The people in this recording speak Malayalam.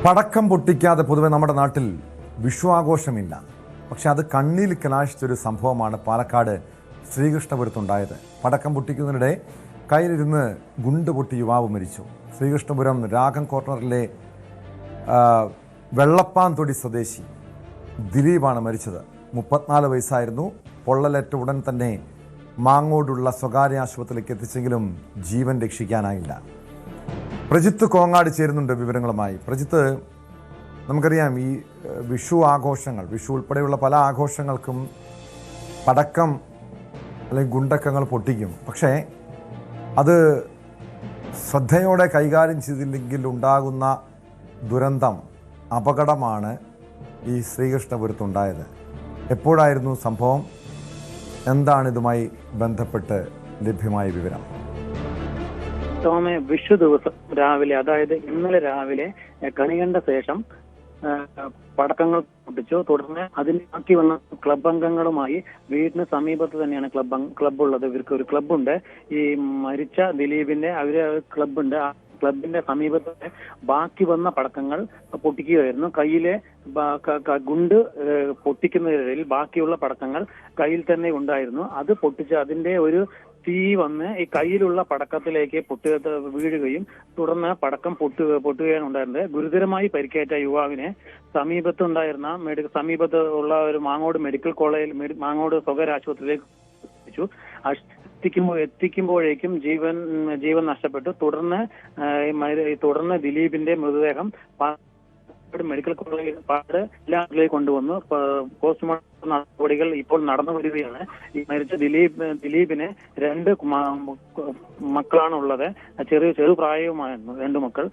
പടക്കം പൊട്ടിക്കാതെ പൊതുവെ നമ്മുടെ നാട്ടിൽ വിഷു ആഘോഷമില്ല. പക്ഷെ അത് കണ്ണിൽ കലാശിച്ചൊരു സംഭവമാണ് പാലക്കാട് ശ്രീകൃഷ്ണപുരത്തുണ്ടായത്. പടക്കം പൊട്ടിക്കുന്നതിനിടെ കയ്യിലിരുന്ന് ഗുണ്ട് പൊട്ടി യുവാവ് മരിച്ചു. ശ്രീകൃഷ്ണപുരം രാഗം കോർണറിലെ വെള്ളപ്പാൻതൊടി സ്വദേശി ദിലീപാണ് മരിച്ചത്. 34 വയസ്സായിരുന്നു. പൊള്ളലേറ്റ ഉടൻ തന്നെ മാങ്ങോടുള്ള സ്വകാര്യ ആശുപത്രിയിലേക്ക് എത്തിച്ചെങ്കിലും ജീവൻ രക്ഷിക്കാനായില്ല. പ്രജിത്ത് കോങ്ങാട് ചേരുന്നുണ്ട് വിവരങ്ങളുമായി. പ്രജിത്ത്, നമുക്കറിയാം ഈ വിഷു ആഘോഷങ്ങൾ, വിഷു ഉൾപ്പെടെയുള്ള പല ആഘോഷങ്ങൾക്കും പടക്കം അല്ലെങ്കിൽ ഗുണ്ടക്കങ്ങൾ പൊട്ടിക്കും. പക്ഷേ അത് ശ്രദ്ധയോടെ കൈകാര്യം ചെയ്തില്ലെങ്കിൽ ഉണ്ടാകുന്ന ദുരന്തം, അപകടമാണ് ഈ ശ്രീകൃഷ്ണപുരത്തുണ്ടായത്. എപ്പോഴായിരുന്നു സംഭവം? എന്താണ് ഇതുമായി ബന്ധപ്പെട്ട് ലഭ്യമായ വിവരം? ടോമെ, വിഷു ദിവസം രാവിലെ, അതായത് ഇന്നലെ രാവിലെ കണി കണ്ട ശേഷം പടക്കങ്ങൾ പൊട്ടിച്ചു. തുടർന്ന് അതിന് ബാക്കി വന്ന ക്ലബ് അംഗങ്ങളുമായി വീടിന് സമീപത്ത് തന്നെയാണ് ക്ലബ് ഉള്ളത്. ഇവർക്ക് ഒരു ക്ലബുണ്ട്. ഈ മരിച്ച ദിലീപിന്റെ ക്ലബുണ്ട്. ആ ക്ലബിന്റെ സമീപത്ത് ബാക്കി വന്ന പടക്കങ്ങൾ പൊട്ടിക്കുകയായിരുന്നു. കയ്യിലെ ഗുണ്ട് പൊട്ടിക്കുന്നതിനിടയിൽ ബാക്കിയുള്ള പടക്കങ്ങൾ കയ്യിൽ തന്നെ ഉണ്ടായിരുന്നു. അത് പൊട്ടിച്ച് അതിന്റെ ഒരു തീ വന്ന് ഈ കയ്യിലുള്ള പടക്കത്തിലേക്ക് വീഴുകയും തുടർന്ന് പടക്കം പൊട്ടുകയാണ് ഉണ്ടായിരുന്നത്. ഗുരുതരമായി പരിക്കേറ്റ യുവാവിനെ സമീപത്ത് ഉള്ള ഒരു മാങ്ങോട് മെഡിക്കൽ കോളേജിൽ, മാങ്ങോട് സ്വകാര്യ ആശുപത്രിയിലേക്ക് എത്തിച്ചു. എത്തിക്കുമ്പോഴേക്കും ജീവൻ നഷ്ടപ്പെട്ടു. തുടർന്ന് ദിലീപിന്റെ മൃതദേഹം മെഡിക്കൽ കോളേജിലേക്ക് കൊണ്ടുവന്നു. പോസ്റ്റ്മോർട്ടം നടപടികൾ ഇപ്പോൾ നടന്നു വരികയാണ്. ഈ മരിച്ച ദിലീപിന് 2 മക്കളാണ് ഉള്ളത്. ചെറു പ്രായവുമായിരുന്നു 2 മക്കൾ.